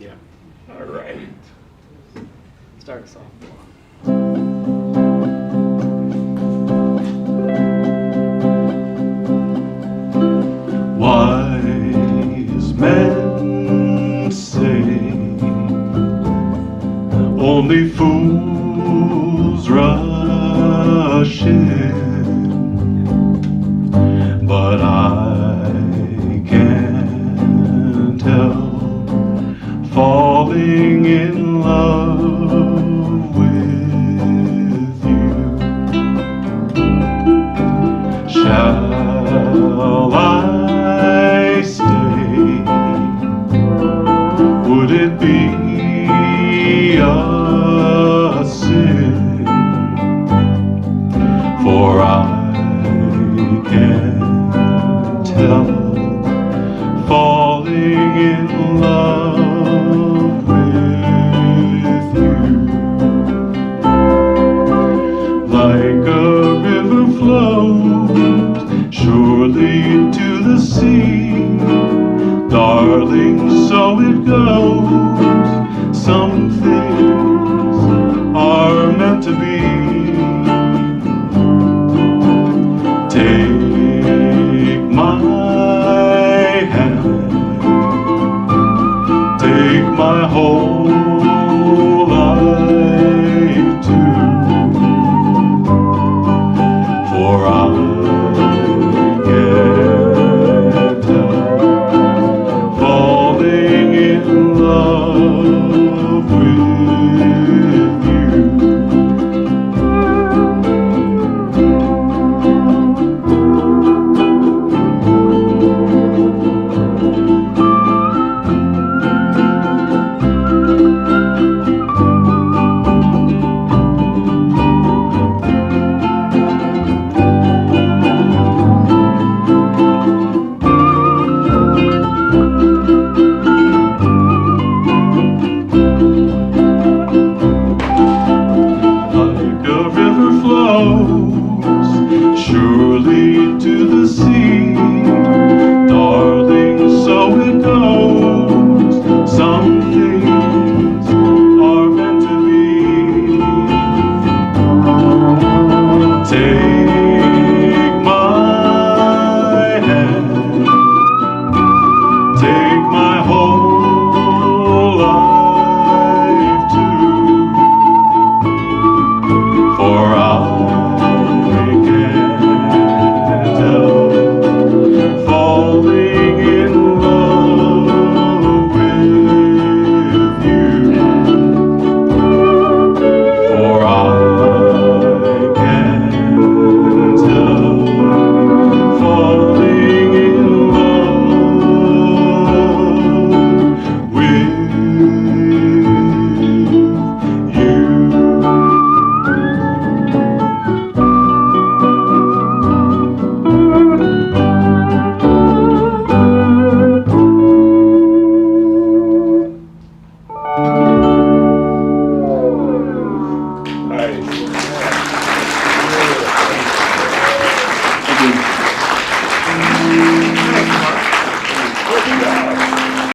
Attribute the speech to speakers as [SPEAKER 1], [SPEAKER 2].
[SPEAKER 1] Yeah.
[SPEAKER 2] All right.
[SPEAKER 1] Start us off.
[SPEAKER 2] Wise men say only fools rush in, but I can't help falling in love with you. Shall I stay? Would it be a sin? For I can't help falling in love with you. Like a river flows surely to the sea, darling, so it goes. Some things are meant to be. Take my hand, take my whole life too, for I can't help falling in love